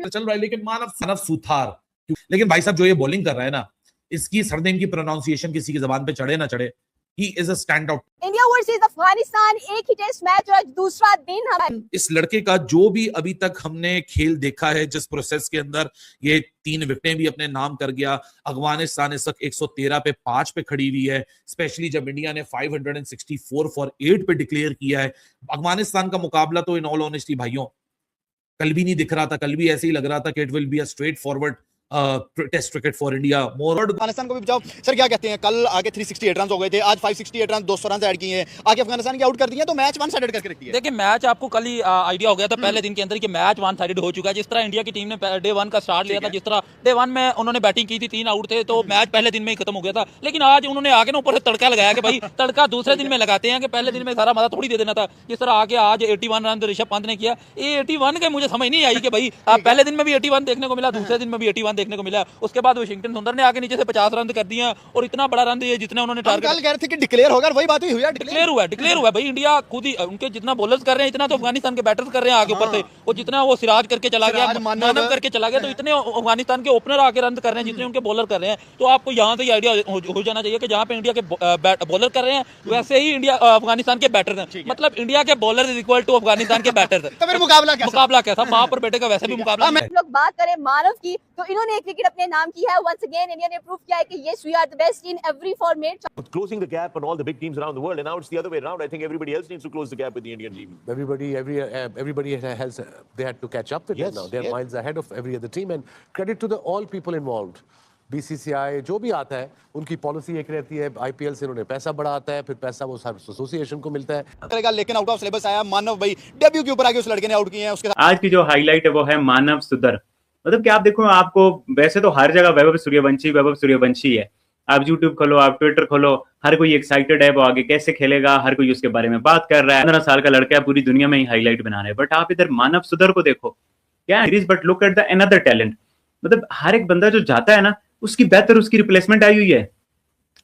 चल रहा है, लेकिन मानव सुथार। लेकिन भाई साहब जो ये बॉलिंग कर रहा है ना, इसकी सरनेम की प्रोनाउंसिएशन किसी की जबान पे चढ़े ना चढ़े, he is a stand out. India versus Afghanistan, एक ही टेस्ट मैच और आज दूसरा दिन हमारा। इस लड़के का जो भी अभी तक हमने खेल देखा है, जिस प्रोसेस के अंदर ये 3 विकेटें भी अपने नाम कर गया, अफगानिस्तान इस वक्त 113 पे 5 पे खड़ी हुई है, स्पेशली जब इंडिया ने 564 फॉर 8 पे डिक्लेयर किया है। अफगानिस्तान का मुकाबला तो इन ऑल ऑनेस्टी भाइयों कल भी नहीं दिख रहा था, कल भी ऐसे ही लग रहा था कि it will be a straight forward test cricket for India. More Afghanistan को भी बचाओ सर, क्या कहते हैं, कल आगे 368 रन हो गए थे, आज 568 रन 200 रन ऐड किए हैं, आगे अफगानिस्तान की आउट कर दिए, तो मैच वन साइडेड करके रखती है। देखिए मैच आपको कल ही आइडिया हो गया था पहले दिन के अंदर कि मैच वन साइडेड हो चुका है। जिस तरह इंडिया की टीम ने डे 1 का स्टार्ट लिया था, जिस तरह डे 1 में उन्होंने बैटिंग की थी, 3 आउट थे, तो मैच पहले दिन में ही खत्म हो गया था। लेकिन आज उन्होंने आगे ना ऊपर से तड़का लगाया कि भाई तड़का दूसरे दिन में लगाते हैं, कि पहले दिन में सारा मजा थोड़ी दे देना था। जिस तरह आगे आज 81 रन ऋषभ पंत ने किया, ये 81 के मुझे समझ नहीं आई कि भाई पहले दिन में भी 81 देखने को मिला, दूसरे दिन में भी 81 देखने को मिला। उसके बाद वाशिंगटन सुंदर ने आगे नीचे से 50 रन कर दिया, और इतना बड़ा रन दिए जितने उन्होंने टारगेट। कल कह रहे थे कि डिक्लेयर होगा, वही बात हुई है, डिक्लेयर हुआ भाई। इंडिया खुद ही उनके जितना बॉलर्स कर रहे हैं, इतना तो अफगानिस्तान के बैटर्स कर रहे हैं आगे ऊपर से, और जितना वो सिराज करके चला गया, मानव करके चला गया, तो इतने अफगानिस्तान के ओपनर आके रन कर रहे हैं जितने उनके बॉलर कर रहे हैं। तो आपको यहाँ से आइडिया हो जाना चाहिए कि जहाँ पे इंडिया के बॉलर कर रहे हैं, वैसे ही इंडिया अफगानिस्तान के बैटर हैं। मतलब इंडिया के bowler is equal to Afghanistan के बैटर। तो फिर मुकाबला कैसा, माँ पर बेटे का वैसे भी मुकाबला। लोग बात करें मानव की, तो इन्होंने एक विकेट अपने नाम की है। वंस अगेन इंडिया ने प्रूव किया है कि yes we are the best in every format, closing the gap on all the big teams around the world, and now it's the other way around. I think everybody else needs to close the gap with the Indian team. Everybody has they had to catch up with it now. They're miles ahead of every other team, and credit to the all people involved. BCCI जो भी आता है उनकी policy एक रहती है, IPL से उन्होंने पैसा बढ़ा आता है, फिर पैसा वो एसोसिएशन को मिलता है करेगा। लेकिन आउट ऑफ सिलेबस आया मानव भाई, डेब्यू के ऊपर आगे उस लड़के ने आउट किए हैं। उसके आज की जो हाईलाइट है वो है मानव सुंदर। मतलब कि आप देखो, आपको वैसे तो हर जगह वैभव सूर्यवंशी है, आप YouTube खोलो, आप Twitter खोलो, हर कोई एक्साइटेड है वो आगे कैसे खेलेगा, हर कोई उसके बारे में बात कर रहा है। 15 साल का लड़का है, पूरी दुनिया में ही हाईलाइट बना रहा है। बट आप इधर मानव सुंदर को देखो, क्या but look at the another talent. मतलब हर एक बंदा जो जाता है ना, उसकी बेहतर उसकी रिप्लेसमेंट आई हुई है।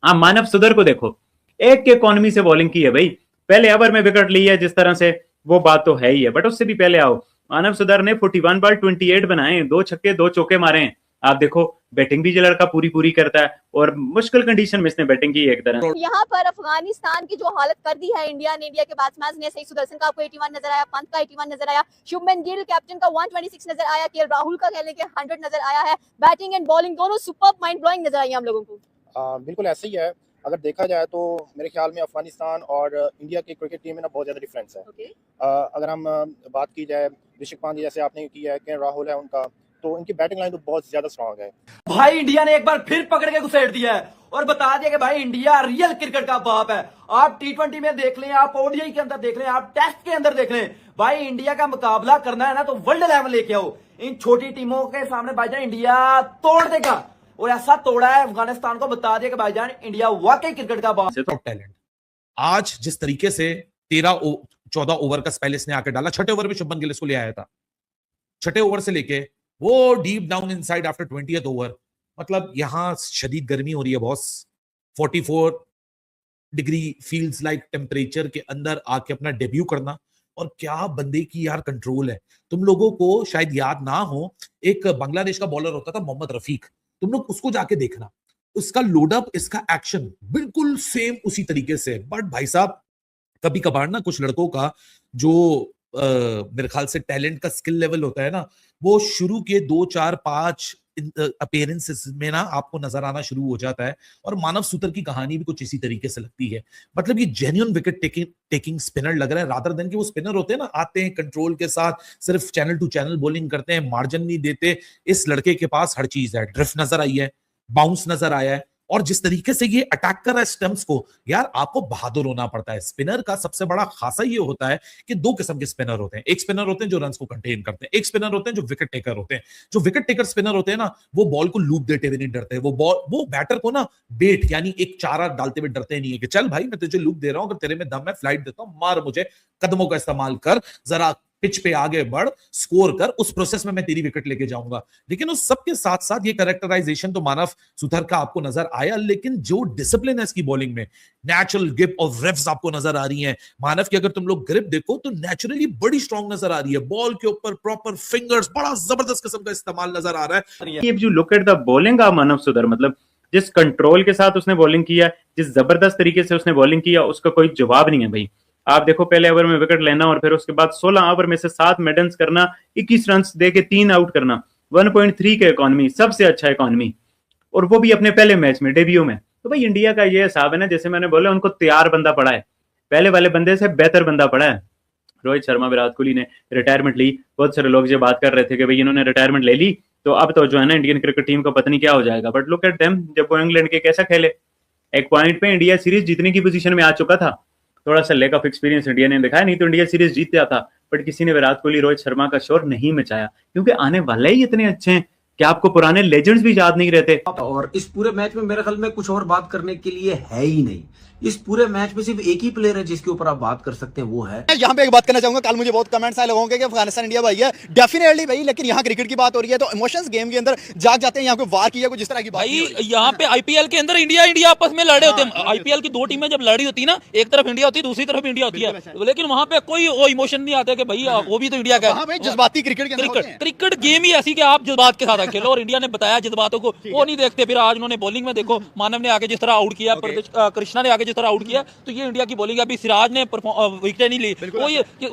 आप मानव सुंदर को देखो, एक के इकोनॉमी से बॉलिंग की है भाई, पहले ओवर में विकेट ली है जिस तरह से, वो बात तो है ही है, बट उससे भी पहले आओ, मानव सुंदर ने 41 बॉल 28 बनाए, 2 छक्के 2 चौके मारे हैं। आप देखो बैटिंग भी जो लड़का पूरी करता है, और मुश्किल कंडीशन में इसने बैटिंग की एक तरह। यहाँ पर अफगानिस्तान की जो हालत कर दी है इंडिया ने, इंडिया के बैट्समैन ने, सही सुदर्शन का आपको 81 नजर आया, पंत का 81 नजर आया, शुभमन गिल कैप्टन का 126 नजर आया, केएल राहुल का खेलने के 100 नजर आया है। बैटिंग एंड बॉलिंग दोनों सुपर्ब, माइंड ब्लोइंग नजर आई हम लोगों को। बिल्कुल ऐसे ही है। अगर देखा जाए तो मेरे ख्याल में अफगानिस्तान और इंडिया की क्रिकेट टीम में ना बहुत ज्यादा डिफरेंस है। अगर हम बात की जाए ऋषभ पंत जैसे आपने किया है, केएल राहुल है उनका, तो इनकी बैटिंग लाइन तो बहुत ज्यादा स्ट्रांग है। भाई इंडिया ने एक बार फिर पकड़ के घुसेड़ दिया है और बता दिया कि भाई इंडिया रियल क्रिकेट का बाप है। आप T20 में देख लें, आप ODI के अंदर देख लें, आप टेस्ट के अंदर देख लें, भाई इंडिया का मुकाबला करना है ना तो वर्ल्ड लेवल लेके आओ। इन छोटी टीमों के सामने भाईजान इंडिया तोड़ देगा, और ऐसा तोड़ा है अफगानिस्तान को, बता दिया कि भाईजान इंडिया वाकई क्रिकेट का बाप है। टैलेंट आज जिस तरीके से 13-14 ओवर का स्पेल इसने आके डाला, 6ठे ओवर में शुभमन गिल इसको ले आया था, 6ठे ओवर से लेके वो deep down inside after 20th over. मतलब यहां शदीद गर्मी हो रही है boss, 44 degree feels like temperature के अंदर आके अपना डेब्यू करना, और क्या बंदे की यार कंट्रोल है। तुम लोगों को शायद याद ना हो, एक बांग्लादेश का बॉलर होता था मोहम्मद रफीक, तुम लोग उसको जाके देखना, उसका लोडअप, इसका एक्शन बिल्कुल सेम उसी तरीके से। बट भाई साहब कभी कभार ना कुछ लड़कों का जो मेरे ख्याल से टैलेंट का स्किल लेवल होता है ना, वो शुरू के 2, 4, 5 अपीयरेंसेस में ना आपको नजर आना शुरू हो जाता है। और मानव सुंदर की कहानी भी कुछ इसी तरीके से लगती है। मतलब ये जेन्युइन विकेट टेकिंग स्पिनर लग रहा है, रादर देन कि वो स्पिनर होते हैं ना, आते हैं कंट्रोल के साथ, सिर्फ चैनल टू चैनल बॉलिंग करते हैं, मार्जिन नहीं देते। इस लड़के के पास हर चीज है, ड्रिफ्ट नजर आई है, बाउंस नजर आया है, और जिस तरीके से ये अटैक कर रहा है स्टंप्स को, यार आपको बहादुर होना पड़ता है। स्पिनर का सबसे बड़ा खासा ये होता है कि 2 किस्म के स्पिनर होते हैं। एक स्पिनर होते हैं जो रन्स को कंटेन करते हैं, एक स्पिनर होते हैं जो विकेट टेकर होते हैं। जो विकेट टेकर स्पिनर होते हैं ना, वो बॉल को लूप देते हुए नहीं डरते, वो बैटर को ना बेट यानी एक चारा डालते हुए डरते नहीं है कि चल भाई मैं तुझे लूप दे रहा हूं, अगर तेरे में दम है फ्लाइट देता हूं, मार मुझे, कदमों का इस्तेमाल कर, जरा पिच पे आगे बढ़, स्कोर कर, उस प्रोसेस में मैं तेरी विकेट लेके जाऊंगा। लेकिन उस सबके साथ साथ ये कैरेक्टराइजेशन तो मानव सुधर का आपको नजर आया, लेकिन जो डिसिप्लिन है इसकी बॉलिंग में, नेचुरल ग्रिप ऑफ रिफ्स आपको नजर आ रही है। मानव की अगर तुम लोग ग्रिप देखो तो नेचुरली बड़ी स्ट्रांग नजर आ रही है, बॉल के ऊपर प्रॉपर फिंगर्स, बड़ा जबरदस्त किस्म का इस्तेमाल नजर आ रहा है। ये जो look at the bowling of Manav Suthar, मतलब जिस कंट्रोल के साथ उसने बॉलिंग किया, जिस जबरदस्त तरीके से उसने बॉलिंग किया, उसका कोई जवाब नहीं है भाई। आप देखो, पहले ओवर में विकेट लेना और फिर उसके बाद 16 ओवर में से 7 मेडन्स करना, 21 रन दे के 3 आउट करना, 1.3 के इकॉनमी, सबसे अच्छा इकॉनमी, और वो भी अपने पहले मैच में, डेब्यू में। तो भाई इंडिया का ये हिसाब है ना, जैसे मैंने बोला, उनको तैयार बंदा पड़ा है, पहले वाले बंदे से बेहतर बंदा पड़ा है। रोहित शर्मा, विराट कोहली ने रिटायरमेंट ली, बहुत सारे लोग ये बात कर रहे थे कि भाई इन्होंने रिटायरमेंट ले ली तो अब तो जो है ना इंडियन क्रिकेट टीम का पता नहीं क्या हो जाएगा। बट लुक एट देम, जब वो इंग्लैंड के कैसा खेले, एक पॉइंट पे इंडिया सीरीज जीतने की पोजीशन में आ चुका था। थोड़ा सा लैक ऑफ एक्सपीरियंस इंडिया ने दिखाया, नहीं तो इंडिया सीरीज जीत जाता। बट किसी ने विराट कोहली, रोहित शर्मा का शोर नहीं मचाया, क्योंकि आने वाले ही इतने अच्छे हैं कि आपको पुराने लेजेंड्स भी याद नहीं रहते। और इस पूरे मैच में मेरे ख्याल में कुछ और बात करने के लिए है ही नहीं। इस पूरे मैच में सिर्फ एक ही प्लेयर है जिसके ऊपर आप बात कर सकते हैं, वो है। यहाँ पे एक बात करना चाहूंगा, कल मुझे बहुत कमेंट्स आए लोगों के कि अफगानिस्तान इंडिया भाई है, डेफिनेटली भाई, लेकिन यहाँ क्रिकेट की बात हो रही है तो इमोशंस गेम के अंदर जाग जाते हैं। यहाँ पे वार किया, कुछ इस तरह की बात भाई यहाँ पे आईपीएल के अंदर इंडिया आपस में लड़े होते हैं। आईपीएल की 2 टीमें जब लड़ी होती है ना, एक तरफ इंडिया होती है, दूसरी तरफ इंडिया होती है, लेकिन वहां पे कोई वो इमोशन नहीं आता कि भाई वो भी तो इंडिया का है। जज्बाती क्रिकेट गेम ही ऐसी कि आप जज्बात के साथ खेलो, और इंडिया ने बताया जज्बातों को वो नहीं देखते। फिर आज उन्होंने बॉलिंग में देखो, मानव ने आगे जिस तरह आउट किया, कृष्णा ने आगे जिस तरह आउट किया, तो ये इंडिया की बॉलिंग। अभी सिराज ने विकेट नहीं ली,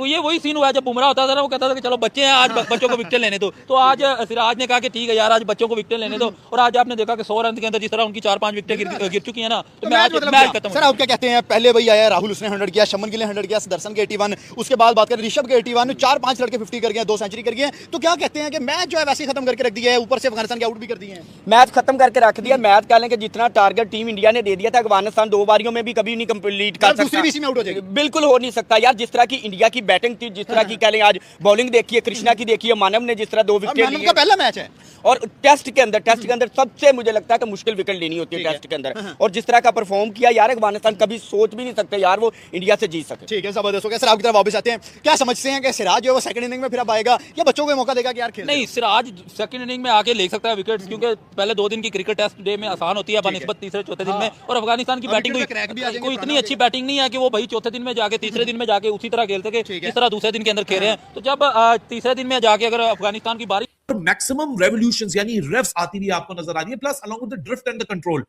ये वही सीन हुआ जब बुमराह होता था ना, वो कहता था कि चलो बच्चे हैं, आज बच्चों को विकेट लेने दो। तो आज सिराज ने कहा कि ठीक है यार, आज बच्चों को विकेट लेने दो, और आज आपने देखा कि 100 रन के अंदर जिस तरह उनकी 4-5 विकेट गिर चुकी है ना, तो मैच खत्म। सर आप क्या कहते हैं, पहले भाई आया राहुल, उसने 100 किया, शमन गिल ने 100 किया, दर्शन के 81, उसके बाद बात करें ऋषभ के 81, 4-5 लड़के 50 कर गए, 2 सेंचुरी कर गए। तो क्या कहते हैं कि मैच जो है वैसे खत्म करके रख दिया है, ऊपर से अफगानिस्तान के आउट भी कर दिए हैं, मैच खत्म करके रख दिया। मैच कह लें कि जितना टारगेट टीम इंडिया ने दे दिया था, अफगानिस्तान 2 बारियों में भी कभी नहीं कंप्लीट कर सकता, बिल्कुल हो नहीं सकता यार। जिस तरह की इंडिया की बैटिंग थी, जिस तरह की कह लें आज बॉलिंग देखिए, कृष्णा की देखिए, मानव ने जिस तरह 2 विकेट लिए, पहला मैच है, और टेस्ट के अंदर सबसे मुझे लगता है कि मुश्किल विकेट लेनी होती है टेस्ट के अंदर, और जिस तरह का परफॉर्म किया यार अफगानिस्तान, कभी सोच भी नहीं सकते यार वो इंडिया से जीत सके। ठीक है, जबरदस्त हो गया। सर आपकी तरफ वापस आते हैं, क्या समझते हैं कि सिराज जो है वो सेकंड इनिंग में फिर अब आएगा, या बच्चों को मौका देगा कि यार खेल? नहीं, सिराज सेकंड इनिंग में आके ले सकता है विकेट्स, क्योंकि पहले 2 दिन की क्रिकेट टेस्ट डे में आसान होती है बनिस्बत तीसरे चौथे दिन में, और अफगानिस्तान की बैटिंग कोई इतनी अच्छी बैटिंग नहीं है कि वो भाई चौथे दिन में जाके, तीसरे दिन में जाके उसी तरह खेल सके जिस तरह दूसरे दिन के अंदर खेल रहे हैं। तो जब तीसरे दिन में जाके अगर अफगानिस्तान की बारी, मैक्सिमम रेवोल्यूशंस यानी रेव्स आती हुई आपको नजर आ रही है, plus along with the drift and the control,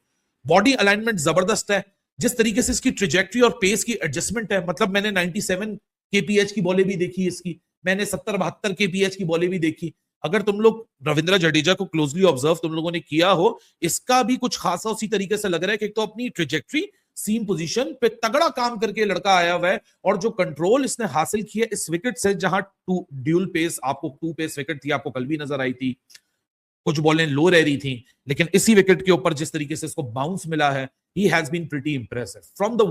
body alignment जबरदस्त है, जिस तरीके से इसकी ट्रेजेक्टरी और पेस की एडजस्टमेंट है। मतलब मैंने 97 kph की बॉलें भी देखी इसकी, मैंने 70-72 kph की बॉलें भी देखी। अगर तुम लोग रविंद्र जडेजा को क्लोजली ऑब्जर्व तुम लोगों ने किया हो, इसका भी कुछ खासा उसी तरीके से लग रहा है कि एक तो अपनी ट्रेजेक्टरी, सीम पोजीशन पे तगड़ा काम करके लड़का आया हुआ है, और जो कंट्रोल इसने हासिल किया इस विकेट से, जहां ड्यूल पेस, आपको 2 पेस विकेट थी, आपको कल भी नजर आई थी, कुछ बॉलें लो रह रही थी, लेकिन इसी विकेट के ऊपर जिस तरीके से इसको बाउंस मिला है, he has been pretty impressive from the